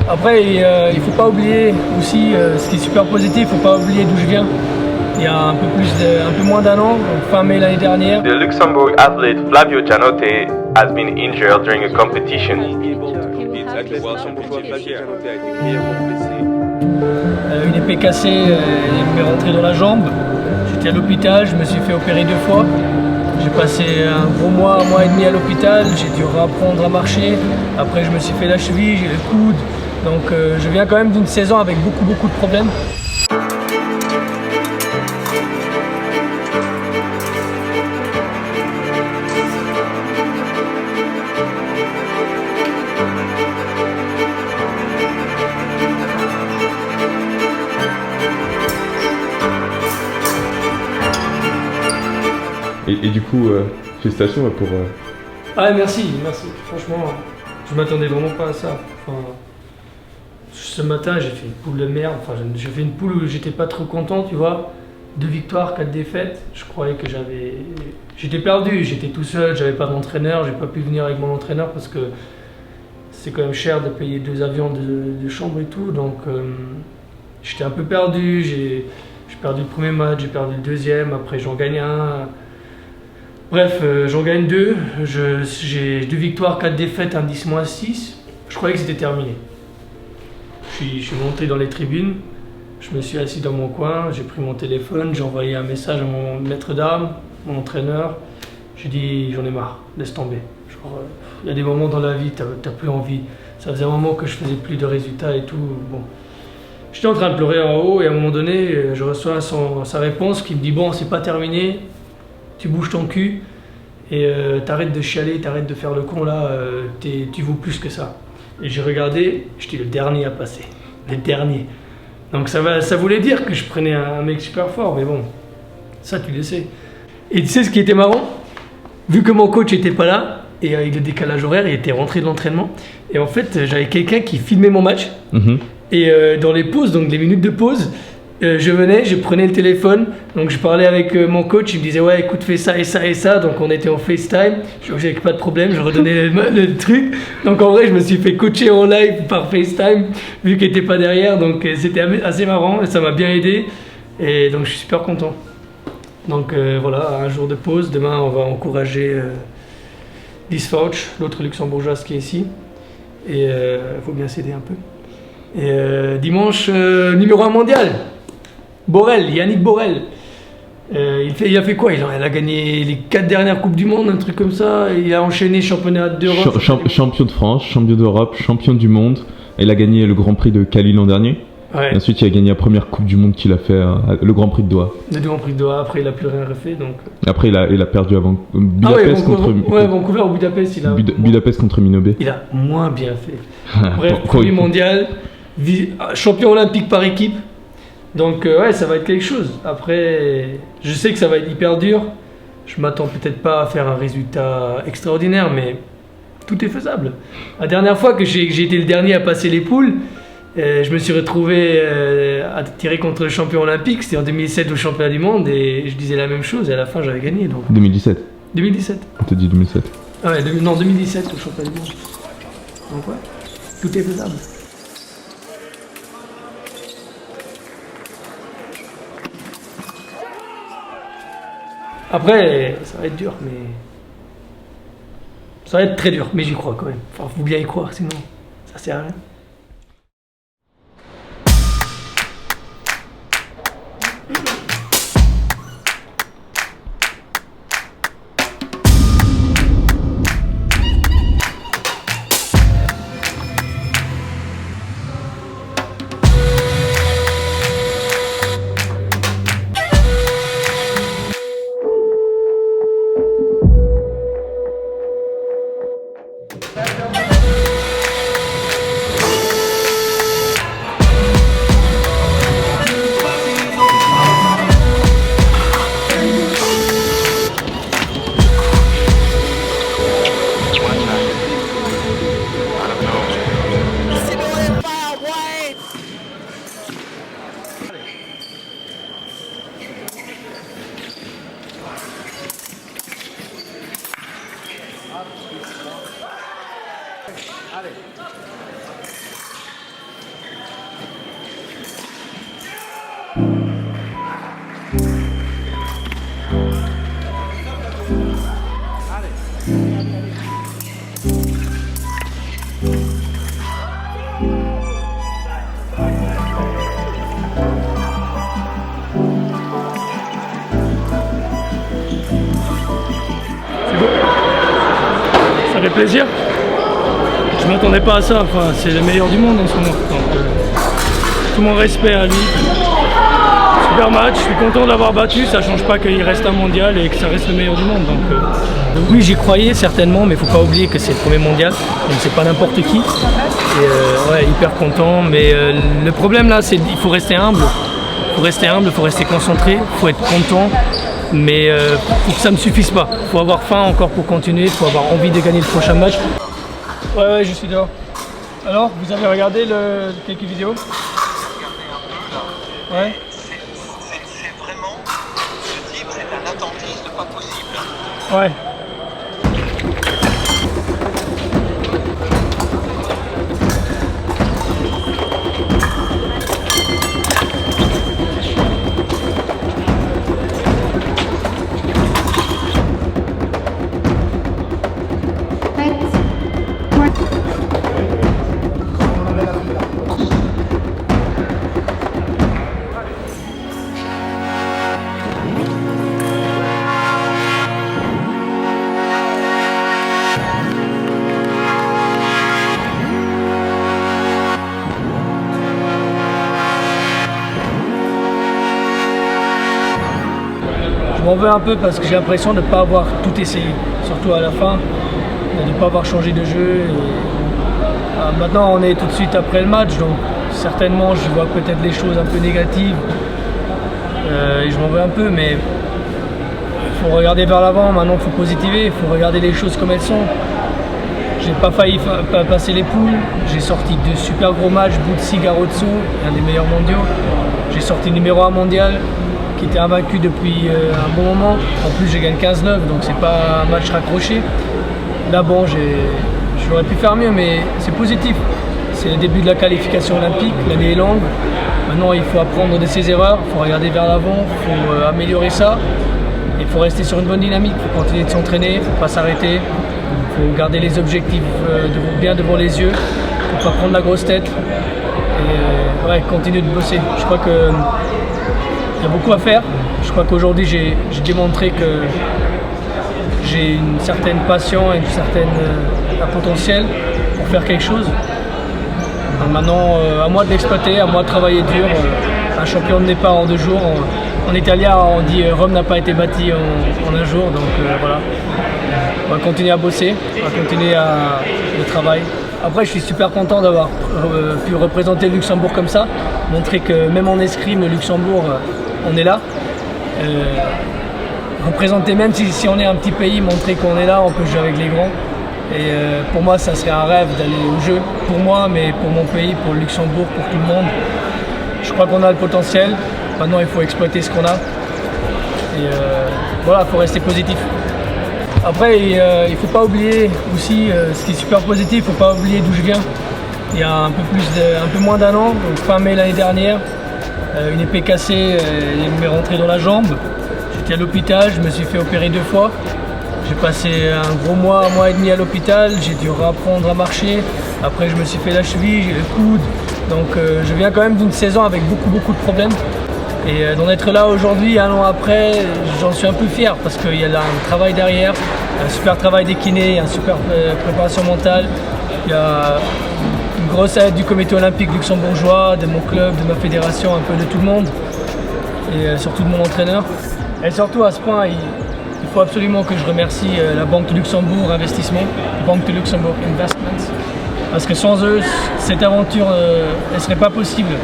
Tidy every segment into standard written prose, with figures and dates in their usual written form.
Après, il ne faut pas oublier aussi, ce qui est super positif, il ne faut pas oublier d'où je viens. Il y a un peu moins d'un an, donc fin mai l'année dernière. The Luxembourg athlete Flavio Gianotte has been injured during a competition. Une épée cassée, elle m'est rentrée dans la jambe. J'étais à l'hôpital, je me suis fait opérer 2 fois. J'ai passé un gros mois, 1 mois et demi à l'hôpital. J'ai dû reapprendre à marcher. Après, je me suis fait la cheville, j'ai le coude. Donc, je viens quand même d'une saison avec beaucoup de problèmes. Et du coup, félicitations pour... Ah merci. Franchement, je m'attendais vraiment pas à ça. Enfin, ce matin, j'ai fait une poule de merde. Enfin, j'ai fait une poule où j'étais pas trop content, tu vois. 2 victoires, 4 défaites. Je croyais que j'étais perdu, j'étais tout seul, j'avais pas d'entraîneur, j'ai pas pu venir avec mon entraîneur parce que c'est quand même cher de payer 2 avions de chambre et tout. Donc, j'étais un peu perdu. J'ai perdu le premier match, j'ai perdu le deuxième, après j'en gagne un. Bref, j'en gagne 2, j'ai 2 victoires, 4 défaites, un 10-6. Je croyais que c'était terminé. Je suis monté dans les tribunes, je me suis assis dans mon coin, j'ai pris mon téléphone, j'ai envoyé un message à mon maître d'armes, mon entraîneur. J'ai dit j'en ai marre, laisse tomber. Il y a des moments dans la vie, t'as plus envie. Ça faisait un moment que je faisais plus de résultats et tout. Bon. J'étais en train de pleurer en haut et à un moment donné, je reçois sa réponse qui me dit bon, c'est pas terminé. Tu bouges ton cul et t'arrêtes de chialer, t'arrêtes de faire le con là, tu vaux plus que ça. Et j'ai regardé, j'étais le dernier à passer, le dernier. Donc ça voulait dire que je prenais un mec super fort, mais bon, ça tu le sais. Et tu sais ce qui était marrant? Vu que mon coach était pas là, et avec le décalage horaire, il était rentré de l'entraînement, et en fait j'avais quelqu'un qui filmait mon match, et dans les pauses, donc les minutes de pause, je venais, je prenais le téléphone, donc je parlais avec mon coach, il me disait ouais écoute fais ça et ça et ça, donc on était en FaceTime, j'avais pas de problème, je redonnais le truc, donc en vrai je me suis fait coacher en live par FaceTime, vu qu'il était pas derrière, donc c'était assez marrant, et ça m'a bien aidé, et donc je suis super content. Donc voilà, un jour de pause, demain on va encourager Lise Fauch, l'autre luxembourgeoise qui est ici, et il faut bien s'aider un peu. Et dimanche, numéro 1 mondial, Borel, Yannick Borel. Il a fait quoi? Il a gagné les 4 dernières Coupes du Monde, un truc comme ça. Il a enchaîné championnat d'Europe. Champion de France, champion d'Europe, champion du monde. Il a gagné le Grand Prix de Cali l'an dernier. Ouais. Et ensuite, il a gagné la première Coupe du Monde qu'il a fait, le Grand Prix de Doha. Le Grand Prix de Doha, après il a plus rien refait. Donc... Après, il a perdu avant Budapest Vancouver ou Budapest. Budapest contre Minobé. Il a moins bien fait. Bref, premier mondial, champion olympique par équipe. Donc ouais, ça va être quelque chose. Après, je sais que ça va être hyper dur. Je m'attends peut-être pas à faire un résultat extraordinaire, mais tout est faisable. La dernière fois que j'ai été le dernier à passer les poules, je me suis retrouvé à tirer contre le champion olympique. C'était en 2007 au championnat du monde et je disais la même chose et à la fin j'avais gagné. Donc... 2017. 2017. On t'a dit 2007. Ah ouais, non, 2017 au championnat du monde. Donc ouais, tout est faisable. Après, ça va être dur, mais... Ça va être très dur, mais j'y crois quand même. Enfin, faut bien y croire, sinon ça sert à rien. plaisir. Je m'attendais pas à ça, enfin, c'est le meilleur du monde en ce moment. Donc, tout mon respect à lui. Super match, je suis content de l'avoir battu, ça change pas qu'il reste un mondial et que ça reste le meilleur du monde. Donc oui, j'y croyais certainement, mais il faut pas oublier que c'est le premier mondial, donc c'est pas n'importe qui. Et ouais, hyper content, mais le problème là, c'est qu'il faut rester humble. Il faut rester concentré, il faut être content, mais pour que ça ne me suffise pas. Il faut avoir faim encore pour continuer, il faut avoir envie de gagner le prochain match. Ouais, je suis dehors. Alors, vous avez regardé quelques vidéos? Ouais. C'est vraiment, ce type, c'est un attentiste pas possible. Ouais. Je m'en veux un peu parce que j'ai l'impression de ne pas avoir tout essayé, surtout à la fin, de ne pas avoir changé de jeu. Maintenant on est tout de suite après le match, donc certainement je vois peut-être les choses un peu négatives et je m'en veux un peu, mais il faut regarder vers l'avant, maintenant il faut positiver, il faut regarder les choses comme elles sont. J'ai pas failli passer les poules, j'ai sorti 2 super gros matchs, Butsi, Garozzo, un des meilleurs mondiaux. J'ai sorti numéro 1 mondial, qui était invaincu depuis un bon moment. En plus, j'ai gagné 15-9, donc c'est pas un match raccroché. Là, bon, j'aurais pu faire mieux, mais c'est positif. C'est le début de la qualification olympique, l'année est longue. Maintenant, il faut apprendre de ses erreurs, il faut regarder vers l'avant, il faut améliorer ça. Il faut rester sur une bonne dynamique, il faut continuer de s'entraîner, il ne faut pas s'arrêter. Il faut garder les objectifs bien devant les yeux, il ne faut pas prendre la grosse tête. Et ouais, continuer de bosser. Je crois que il y a beaucoup à faire. Je crois qu'aujourd'hui j'ai démontré que j'ai une certaine passion et un potentiel pour faire quelque chose. Donc maintenant, à moi de l'exploiter, à moi de travailler dur. Un champion ne naît pas en 2 jours. En italien, on dit Rome n'a pas été bâti en un jour. Donc voilà. On va continuer à bosser, on va continuer le travail. Après, je suis super content d'avoir pu représenter le Luxembourg comme ça, montrer que même en escrime, le Luxembourg, on est là. Représenter, même si on est un petit pays, montrer qu'on est là, on peut jouer avec les grands. Et pour moi, ça serait un rêve d'aller au jeu, pour moi, mais pour mon pays, pour le Luxembourg, pour tout le monde. Je crois qu'on a le potentiel, maintenant il faut exploiter ce qu'on a. Et voilà, il faut rester positif. Après, il ne faut pas oublier aussi, ce qui est super positif, il ne faut pas oublier d'où je viens. Il y a un peu moins d'1 an, donc fin mai l'année dernière, une épée cassée, elle m'est rentrée dans la jambe. J'étais à l'hôpital, je me suis fait opérer 2 fois. J'ai passé un gros mois, 1 mois et demi à l'hôpital, j'ai dû reapprendre à marcher. Après, je me suis fait la cheville, le coude. Donc je viens quand même d'une saison avec beaucoup de problèmes. Et d'en être là aujourd'hui, 1 an après, j'en suis un peu fier parce qu'il y a là un travail derrière, un super travail des kinés, une super préparation mentale. Il y a une grosse aide du comité olympique luxembourgeois, de mon club, de ma fédération, un peu de tout le monde. Et surtout de mon entraîneur. Et surtout à ce point, il faut absolument que je remercie la Banque de Luxembourg Investissement, Banque de Luxembourg Investments. Parce que sans eux, cette aventure elle ne serait pas possible.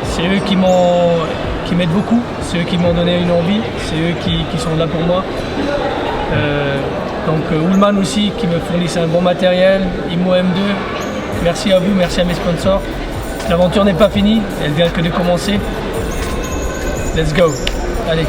C'est eux qui m'aident beaucoup, c'est eux qui m'ont donné une envie, c'est eux qui sont là pour moi. Donc Ullman aussi qui me fournissent un bon matériel, IMO M2, merci à vous, merci à mes sponsors. L'aventure n'est pas finie, elle vient que de commencer. Let's go, allez.